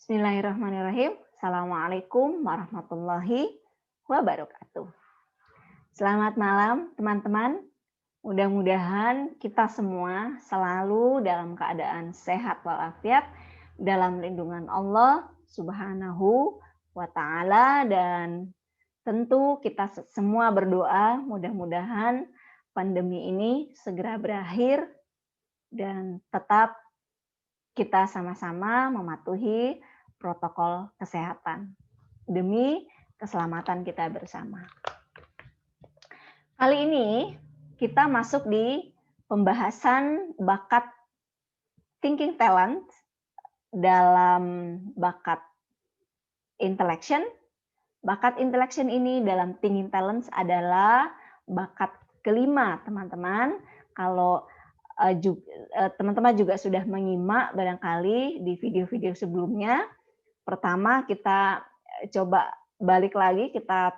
Bismillahirrahmanirrahim. Assalamualaikum warahmatullahi wabarakatuh. Selamat malam, teman-teman. Mudah-mudahan kita semua selalu dalam keadaan sehat walafiat dalam lindungan Allah Subhanahu wa Ta'ala, dan tentu kita semua berdoa mudah-mudahan pandemi ini segera berakhir dan tetap kita sama-sama mematuhi protokol kesehatan demi keselamatan kita bersama. Kali ini kita masuk di pembahasan bakat thinking talent dalam bakat intellection. Bakat intellection ini dalam thinking talents adalah bakat kelima, teman-teman. Kalau teman-teman juga sudah menyimak barangkali di video-video sebelumnya. Pertama kita coba balik lagi, kita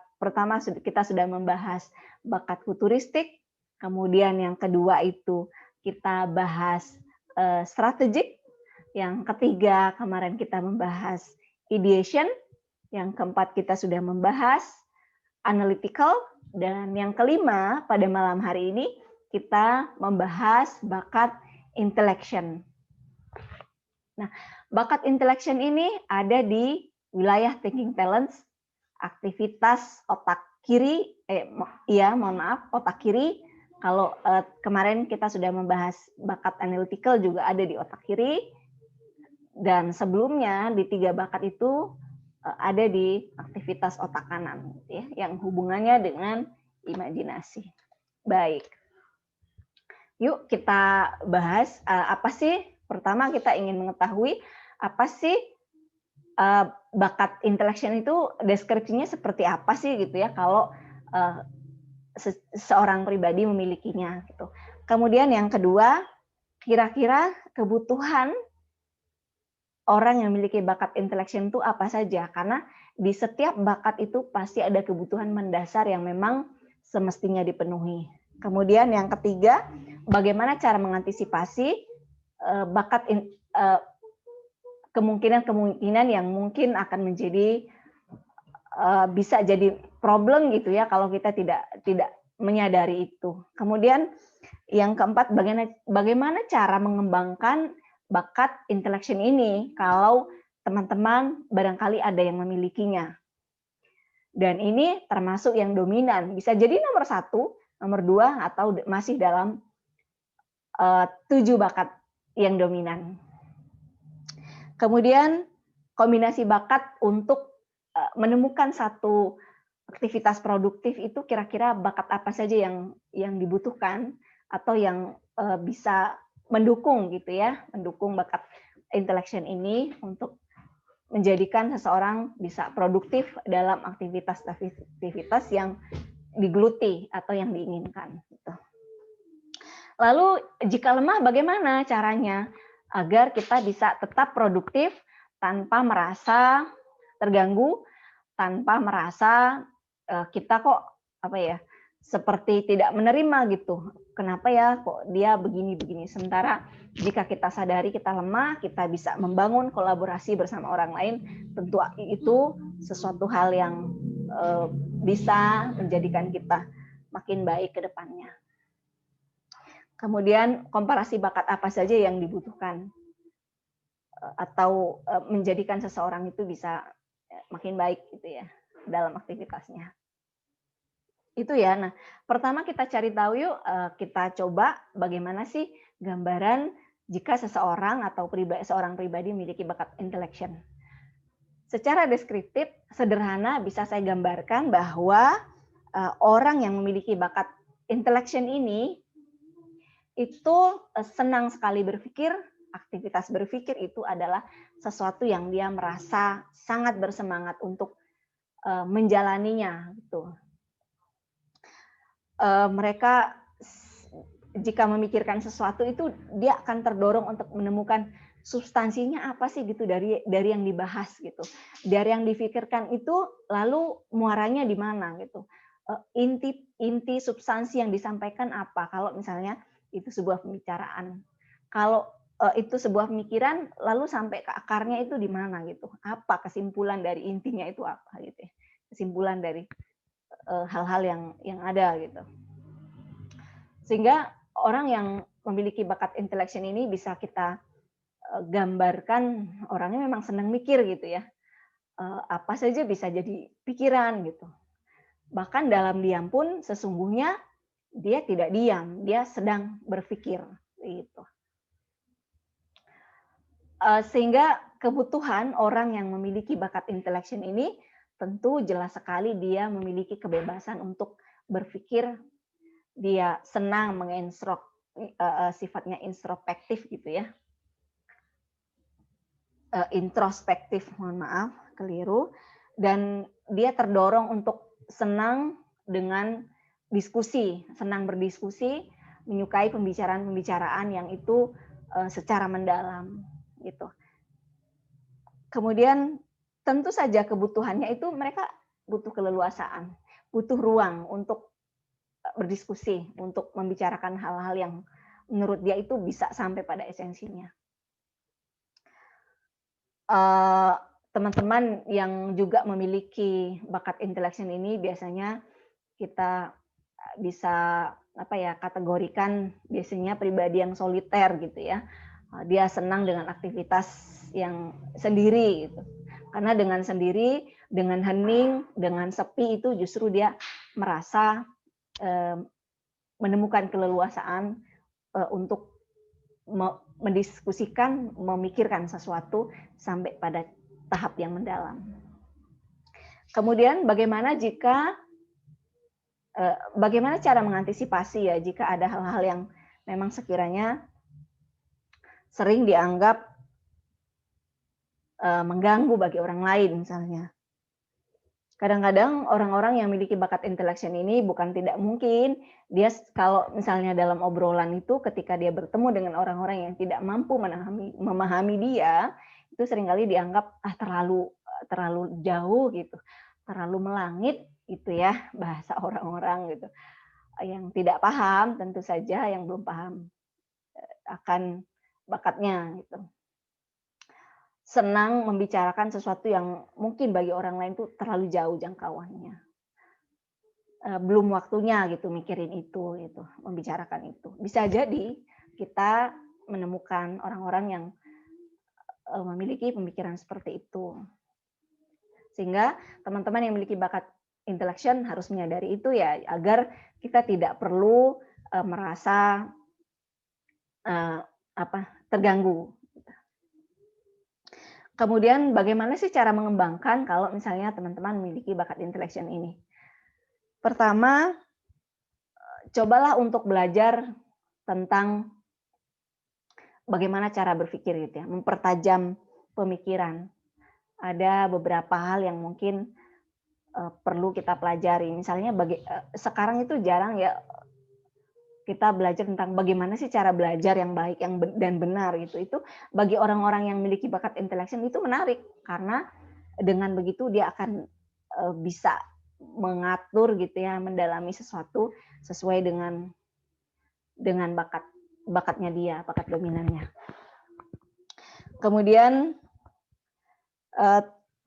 sudah membahas bakat futuristik, kemudian yang kedua itu kita bahas strategik, yang ketiga kemarin kita membahas ideation, yang keempat kita sudah membahas analytical, dan yang kelima pada malam hari ini kita membahas bakat intellection. Nah, bakat intellection ini ada di wilayah thinking talents, aktivitas otak kiri, otak kiri. Kalau kemarin kita sudah membahas bakat analytical juga ada di otak kiri, dan sebelumnya di tiga bakat itu ada di aktivitas otak kanan, ya, yang hubungannya dengan imajinasi. Baik. Yuk kita bahas apa sih, pertama kita ingin mengetahui apa sih bakat intellection itu, deskripsinya seperti apa sih gitu ya kalau seorang pribadi memilikinya gitu. Kemudian yang kedua, kira-kira kebutuhan orang yang memiliki bakat intellection itu apa saja, karena di setiap bakat itu pasti ada kebutuhan mendasar yang memang semestinya dipenuhi. Kemudian yang ketiga, bagaimana cara mengantisipasi kemungkinan-kemungkinan yang mungkin akan menjadi bisa jadi problem gitu ya kalau kita tidak menyadari itu. Kemudian yang keempat, bagaimana cara mengembangkan bakat intellection ini kalau teman-teman barangkali ada yang memilikinya. Dan ini termasuk yang dominan, bisa jadi nomor 1, nomor 2, atau masih dalam 7 bakat yang dominan. Kemudian kombinasi bakat untuk menemukan satu aktivitas produktif itu kira-kira bakat apa saja yang dibutuhkan atau yang bisa mendukung gitu ya, mendukung bakat intellection ini untuk menjadikan seseorang bisa produktif dalam aktivitas yang digeluti atau yang diinginkan. Gitu. Lalu jika lemah bagaimana caranya agar kita bisa tetap produktif tanpa merasa terganggu, tanpa merasa kita kok seperti tidak menerima gitu. Kenapa ya kok dia begini-begini. Sementara jika kita sadari kita lemah, kita bisa membangun kolaborasi bersama orang lain, tentu itu sesuatu hal yang bisa menjadikan kita makin baik ke depannya. Kemudian komparasi bakat apa saja yang dibutuhkan atau menjadikan seseorang itu bisa makin baik gitu ya dalam aktivitasnya. Itu ya. Nah, pertama kita cari tahu yuk, kita coba bagaimana sih gambaran jika seseorang atau seorang pribadi memiliki bakat intellection. Secara deskriptif, sederhana bisa saya gambarkan bahwa orang yang memiliki bakat intellection ini itu senang sekali berpikir, aktivitas berpikir itu adalah sesuatu yang dia merasa sangat bersemangat untuk menjalaninya gitu. Mereka jika memikirkan sesuatu itu dia akan terdorong untuk menemukan substansinya apa sih gitu dari yang dibahas gitu, dari yang difikirkan itu lalu muaranya di mana gitu, inti substansi yang disampaikan apa kalau misalnya itu sebuah pembicaraan. Kalau itu sebuah pemikiran, lalu sampai ke akarnya itu di mana gitu. Apa kesimpulan dari intinya itu apa gitu ya. Kesimpulan dari hal-hal yang ada gitu. Sehingga orang yang memiliki bakat intellection ini bisa kita gambarkan orangnya memang senang mikir gitu ya. Apa saja bisa jadi pikiran gitu. Bahkan dalam diam pun sesungguhnya dia tidak diam, dia sedang berpikir gitu. Sehingga kebutuhan orang yang memiliki bakat intellection ini tentu jelas sekali dia memiliki kebebasan untuk berpikir, dia senang sifatnya introspektif gitu ya. Introspektif, mohon maaf, keliru. Dan dia terdorong untuk senang dengan diskusi, senang berdiskusi, menyukai pembicaraan-pembicaraan yang itu secara mendalam gitu. Kemudian tentu saja kebutuhannya itu mereka butuh keleluasaan, butuh ruang untuk berdiskusi, untuk membicarakan hal-hal yang menurut dia itu bisa sampai pada esensinya. Teman-teman yang juga memiliki bakat intellection ini biasanya kita bisa kategorikan biasanya pribadi yang soliter gitu ya. Dia senang dengan aktivitas yang sendiri gitu. Karena dengan sendiri, dengan hening, dengan sepi itu justru dia merasa menemukan keleluasaan untuk mendiskusikan, memikirkan sesuatu sampai pada tahap yang mendalam. Kemudian bagaimana cara mengantisipasi ya jika ada hal-hal yang memang sekiranya sering dianggap mengganggu bagi orang lain misalnya. Kadang-kadang orang-orang yang memiliki bakat intellection ini bukan tidak mungkin dia kalau misalnya dalam obrolan itu ketika dia bertemu dengan orang-orang yang tidak mampu memahami dia, itu seringkali dianggap terlalu jauh gitu, terlalu melangit gitu ya bahasa orang-orang gitu. Yang tidak paham tentu saja yang belum paham akan bakatnya gitu. Senang membicarakan sesuatu yang mungkin bagi orang lain itu terlalu jauh jangkauannya. Belum waktunya gitu mikirin itu gitu, membicarakan itu. Bisa jadi kita menemukan orang-orang yang memiliki pemikiran seperti itu. Sehingga teman-teman yang memiliki bakat intellection harus menyadari itu ya agar kita tidak perlu merasa terganggu. Kemudian bagaimana sih cara mengembangkan kalau misalnya teman-teman memiliki bakat intellection ini? Pertama, cobalah untuk belajar tentang bagaimana cara berpikir gitu ya, mempertajam pemikiran. Ada beberapa hal yang mungkin perlu kita pelajari. Misalnya sekarang itu jarang ya kita belajar tentang bagaimana sih cara belajar yang baik dan benar gitu. Itu bagi orang-orang yang memiliki bakat intellection itu menarik karena dengan begitu dia akan bisa mengatur gitu ya, mendalami sesuatu sesuai dengan bakatnya dia, bakat dominannya. Kemudian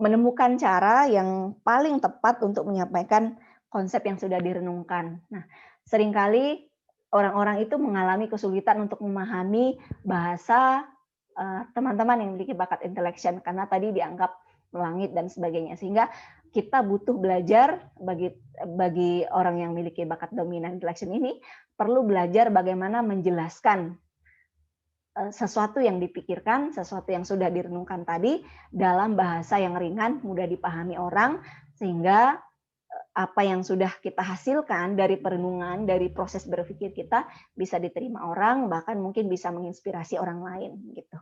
menemukan cara yang paling tepat untuk menyampaikan konsep yang sudah direnungkan. Nah, seringkali orang-orang itu mengalami kesulitan untuk memahami bahasa teman-teman yang memiliki bakat intellection karena tadi dianggap melangit dan sebagainya. Sehingga kita butuh belajar bagi orang yang memiliki bakat dominan intellection ini perlu belajar bagaimana menjelaskan sesuatu yang dipikirkan, sesuatu yang sudah direnungkan tadi dalam bahasa yang ringan, mudah dipahami orang, sehingga apa yang sudah kita hasilkan dari perenungan, dari proses berpikir kita bisa diterima orang, bahkan mungkin bisa menginspirasi orang lain gitu.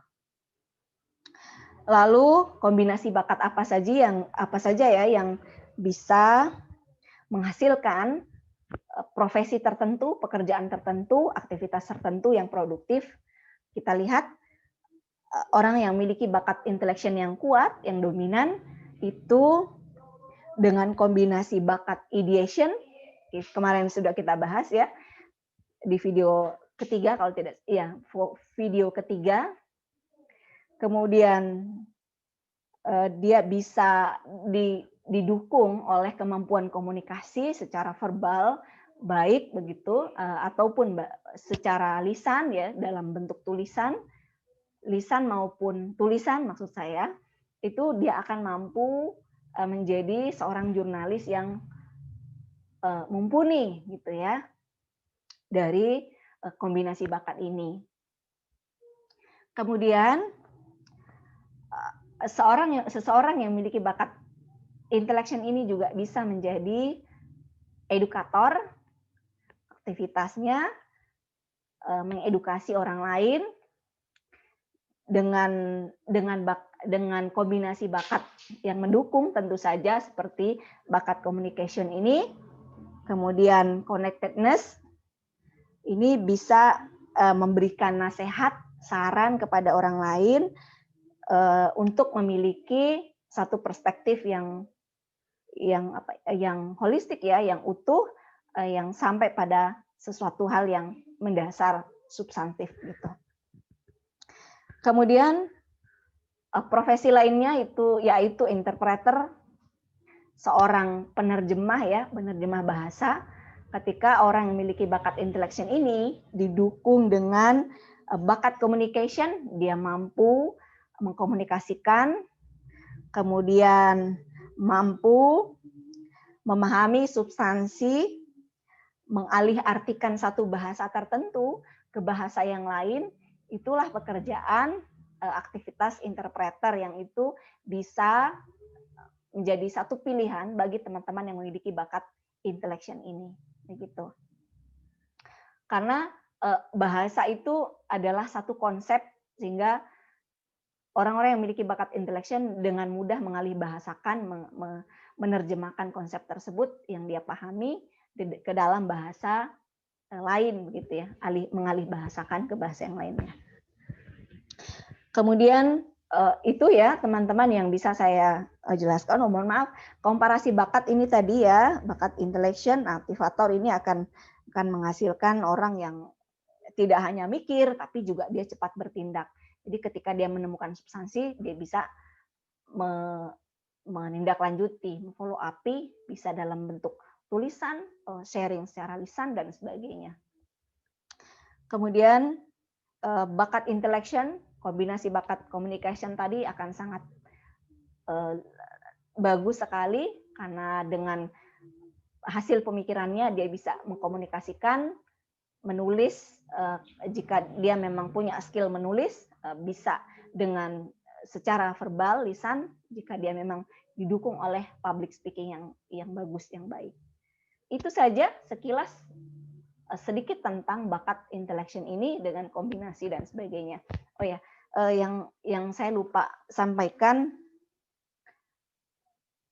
Lalu kombinasi bakat apa saja ya yang bisa menghasilkan profesi tertentu, pekerjaan tertentu, aktivitas tertentu yang produktif. Kita lihat orang yang memiliki bakat intellection yang kuat, yang dominan, itu dengan kombinasi bakat ideation, kemarin sudah kita bahas ya di video ketiga kalau tidak, ya video ketiga. Kemudian dia bisa didukung oleh kemampuan komunikasi secara verbal baik begitu, ataupun secara lisan ya, dalam bentuk tulisan, lisan maupun tulisan maksud saya, itu dia akan mampu menjadi seorang jurnalis yang mumpuni gitu ya, dari kombinasi bakat ini. Kemudian seseorang yang memiliki bakat intellection ini juga bisa menjadi edukator, aktivitasnya mengedukasi orang lain dengan kombinasi bakat yang mendukung tentu saja seperti bakat communication ini, kemudian connectedness ini bisa memberikan nasihat, saran kepada orang lain untuk memiliki satu perspektif yang holistik ya, yang utuh, yang sampai pada sesuatu hal yang mendasar, substantif gitu. Kemudian profesi lainnya yaitu interpreter, seorang penerjemah ya, penerjemah bahasa. Ketika orang yang memiliki bakat intellection ini didukung dengan bakat communication, dia mampu mengkomunikasikan, kemudian mampu memahami substansi, mengalih-artikan satu bahasa tertentu ke bahasa yang lain. Itulah pekerjaan aktivitas interpreter yang itu bisa menjadi satu pilihan bagi teman-teman yang memiliki bakat intellection ini, begitu. Karena bahasa itu adalah satu konsep sehingga orang-orang yang memiliki bakat intellection dengan mudah mengalih bahasakan, menerjemahkan konsep tersebut yang dia pahami ke dalam bahasa lain begitu ya, mengalih bahasakan ke bahasa yang lainnya. Kemudian itu ya teman-teman yang bisa saya jelaskan. Mohon maaf, komparasi bakat ini tadi ya, bakat intellection, aktivator ini akan menghasilkan orang yang tidak hanya mikir tapi juga dia cepat bertindak. Jadi ketika dia menemukan substansi, dia bisa menindaklanjuti, follow up, bisa dalam bentuk tulisan, sharing secara lisan dan sebagainya. Kemudian bakat intellection, kombinasi bakat communication tadi akan sangat bagus sekali karena dengan hasil pemikirannya dia bisa mengkomunikasikan, menulis, jika dia memang punya skill menulis, bisa dengan secara verbal, lisan, jika dia memang didukung oleh public speaking yang bagus, yang baik. Itu saja sekilas sedikit tentang bakat intellection ini dengan kombinasi dan sebagainya. Oh ya, yang saya lupa sampaikan,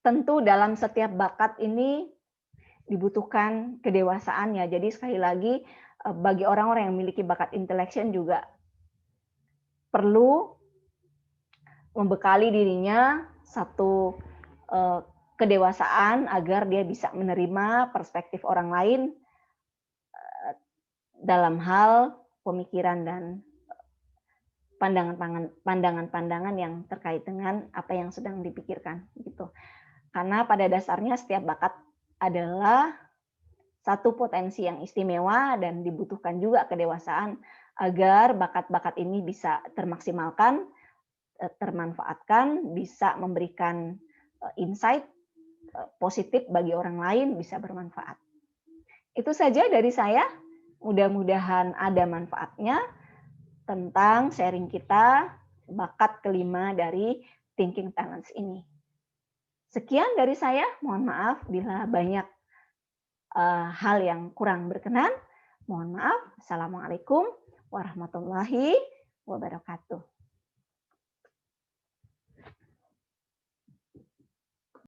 tentu dalam setiap bakat ini dibutuhkan kedewasaan ya. Jadi sekali lagi bagi orang-orang yang memiliki bakat intellection juga perlu membekali dirinya satu kedewasaan agar dia bisa menerima perspektif orang lain dalam hal pemikiran dan pandangan-pandangan yang terkait dengan apa yang sedang dipikirkan gitu. Karena pada dasarnya setiap bakat adalah satu potensi yang istimewa dan dibutuhkan juga kedewasaan agar bakat-bakat ini bisa termaksimalkan, termanfaatkan, bisa memberikan insight positif bagi orang lain, bisa bermanfaat. Itu saja dari saya. Mudah-mudahan ada manfaatnya tentang sharing kita bakat kelima dari Thinking Talents ini. Sekian dari saya. Mohon maaf bila banyak hal yang kurang berkenan. Mohon maaf. Assalamualaikum warahmatullahi wabarakatuh.